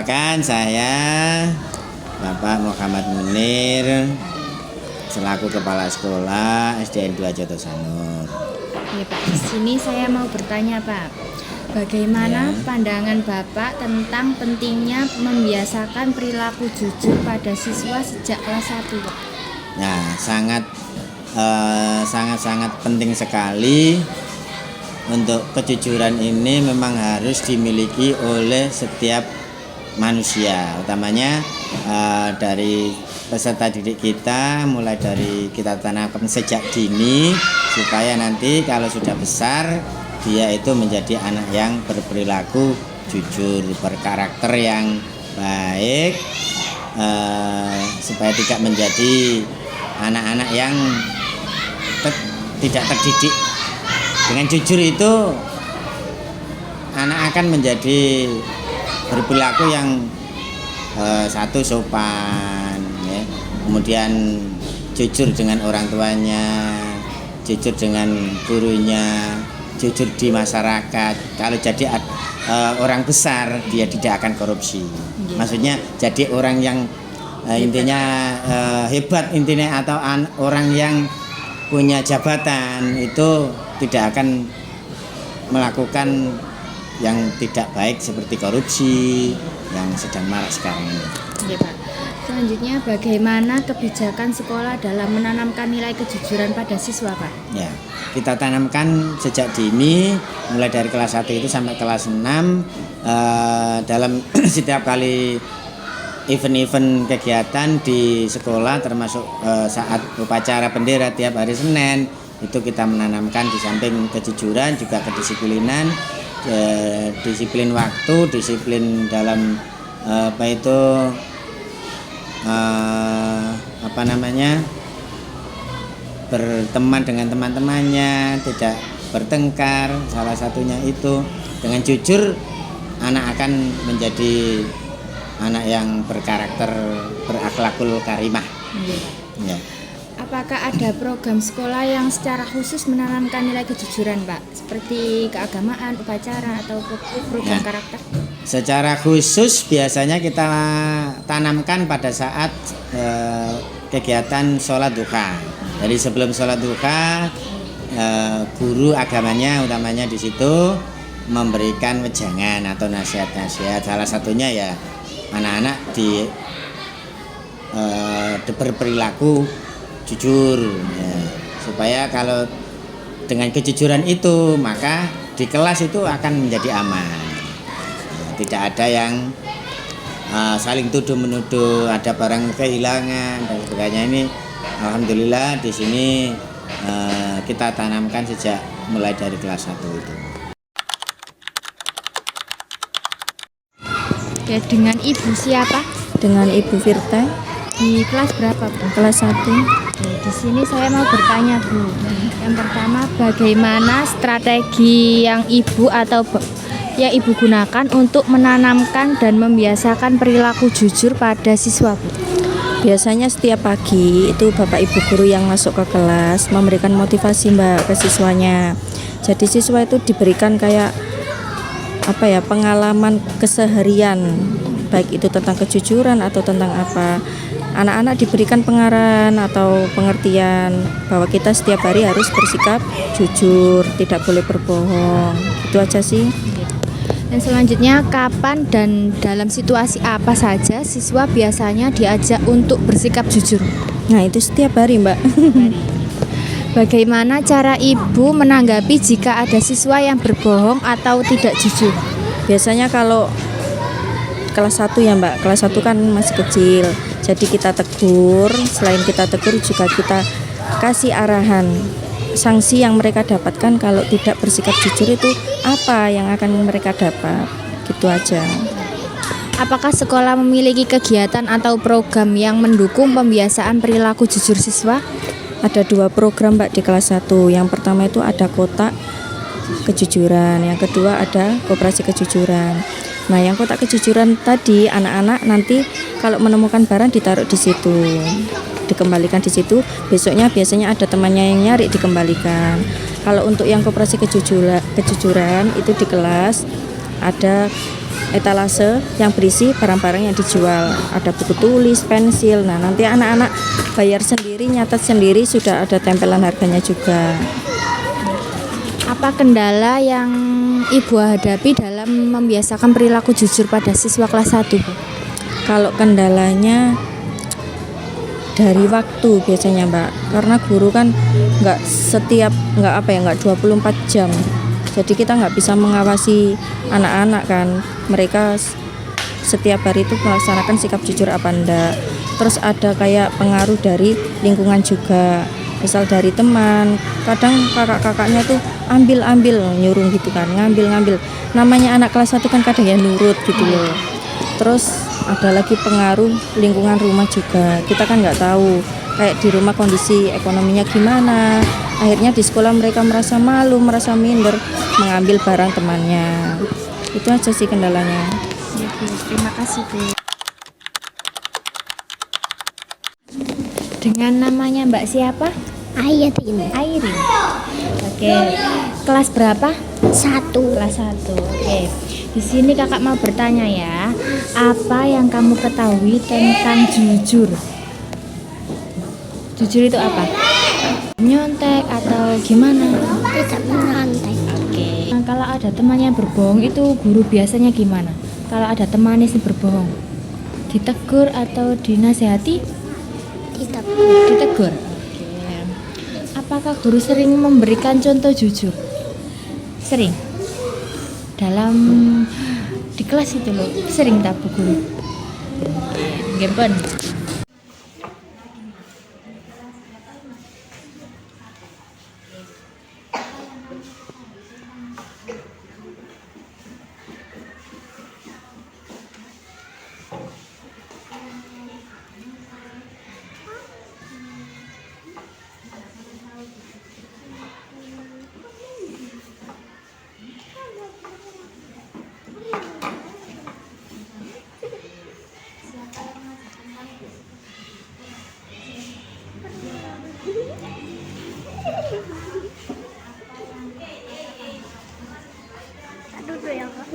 Perkenalkan, saya Bapak Muhammad Munir selaku Kepala Sekolah SDN 2 Jotosanur. Ya Pak, di sini saya mau bertanya Pak, bagaimana pandangan Bapak tentang pentingnya membiasakan perilaku jujur pada siswa sejak kelas 1 Pak? Nah, sangat penting sekali. Untuk kejujuran ini memang harus dimiliki oleh setiap manusia, utamanya dari peserta didik kita, mulai dari kita tanamkan sejak dini supaya nanti kalau sudah besar dia itu menjadi anak yang berperilaku jujur, berkarakter yang baik, supaya tidak menjadi anak-anak yang tidak terdidik. Dengan jujur itu anak akan menjadi berperilaku yang satu sopan, ya. Kemudian jujur dengan orang tuanya, jujur dengan gurunya, jujur di masyarakat. Kalau jadi orang besar dia tidak akan korupsi. Maksudnya jadi orang yang intinya hebat intinya, atau orang yang punya jabatan itu tidak akan melakukan yang tidak baik seperti korupsi yang sedang marak sekarang ini. Ya Pak. Selanjutnya, bagaimana kebijakan sekolah dalam menanamkan nilai kejujuran pada siswa Pak? Ya, kita tanamkan sejak dini, mulai dari kelas 1 itu sampai kelas 6, dalam setiap kali event-event kegiatan di sekolah, termasuk saat upacara bendera tiap hari Senin, itu kita menanamkan di samping kejujuran juga kedisiplinan, disiplin waktu, disiplin dalam berteman dengan teman-temannya, tidak bertengkar. Salah satunya itu dengan jujur anak akan menjadi anak yang berkarakter, berakhlakul karimah. Ya. Apakah ada program sekolah yang secara khusus menanamkan nilai kejujuran Pak? Seperti keagamaan, upacara, atau program karakter? Secara khusus biasanya kita tanamkan pada saat kegiatan sholat duha. Jadi sebelum sholat duha, guru agamanya utamanya di situ memberikan wejangan atau nasihat-nasihat. Salah satunya ya anak-anak berperilaku jujur, ya. Supaya kalau dengan kejujuran itu maka di kelas itu akan menjadi aman, ya, tidak ada yang saling tuduh menuduh, ada barang kehilangan dan sebagainya. Ini alhamdulillah di sini kita tanamkan sejak mulai dari kelas 1 itu. Oke, dengan Ibu siapa? Dengan Ibu Firta. Di kelas berapa Bu? Kelas 1. Di sini saya mau bertanya Bu. Yang pertama, bagaimana strategi yang Ibu gunakan untuk menanamkan dan membiasakan perilaku jujur pada siswa Bu? Biasanya setiap pagi itu Bapak Ibu guru yang masuk ke kelas memberikan motivasi Mbak ke siswanya. Jadi siswa itu diberikan kayak pengalaman keseharian, baik itu tentang kejujuran atau tentang apa. Anak-anak diberikan pengarahan atau pengertian bahwa kita setiap hari harus bersikap jujur, tidak boleh berbohong. Itu aja sih. Dan selanjutnya, kapan dan dalam situasi apa saja siswa biasanya diajak untuk bersikap jujur? Nah, itu setiap hari Mbak. Bagaimana cara Ibu menanggapi jika ada siswa yang berbohong atau tidak jujur? Biasanya kalau kelas 1 ya Mbak, kelas 1 kan masih kecil. Jadi kita tegur, selain kita tegur juga kita kasih arahan. Sanksi yang mereka dapatkan kalau tidak bersikap jujur itu apa yang akan mereka dapat. Gitu aja. Apakah sekolah memiliki kegiatan atau program yang mendukung pembiasaan perilaku jujur siswa? Ada 2 program Mbak di kelas 1. Yang pertama itu ada kotak kejujuran, yang kedua ada koperasi kejujuran. Nah, yang kotak kejujuran tadi anak-anak nanti kalau menemukan barang ditaruh di situ, dikembalikan di situ. Besoknya biasanya ada temannya yang nyari, dikembalikan. Kalau untuk yang koperasi kejujuran itu di kelas ada etalase yang berisi barang-barang yang dijual. Ada buku tulis, pensil. Nah, nanti anak-anak bayar sendiri, nyatet sendiri, sudah ada tempelan harganya juga. Apa kendala yang Ibu hadapi dalam membiasakan perilaku jujur pada siswa kelas 1, Bu? Kalau kendalanya dari waktu biasanya, Mbak, karena guru kan nggak 24 jam. Jadi kita nggak bisa mengawasi anak-anak kan. Mereka setiap hari itu melaksanakan sikap jujur apa enggak. Terus ada kayak pengaruh dari lingkungan juga. Misal dari teman, kadang kakak-kakaknya tuh ambil nyuruh gitu kan, ngambil. Namanya anak kelas 1 kan kadang ya nurut gitu loh. Terus ada lagi pengaruh lingkungan rumah juga. Kita kan nggak tahu kayak di rumah kondisi ekonominya gimana. Akhirnya di sekolah mereka merasa malu, merasa minder mengambil barang temannya. Itu aja sih kendalanya. Ya, Bu. Terima kasih, Bu. Dengan namanya Mbak siapa? Airin. Airin. Oke. Kelas berapa? 1. Kelas 1. Oke. Di sini kakak mau bertanya ya. Apa yang kamu ketahui tentang jujur? Jujur itu apa? Nyontek atau gimana? Tidak menyantai. Oke. Nah, kalau ada temannya berbohong itu guru biasanya gimana? Kalau ada temannya sih berbohong, ditegur atau dinasehati? Tidak. Ditegur. Oke. Apakah guru sering memberikan contoh jujur? Sering. Dalam di kelas itu loh, sering tak Bu guru? Gempon. Aduh ya, Kak.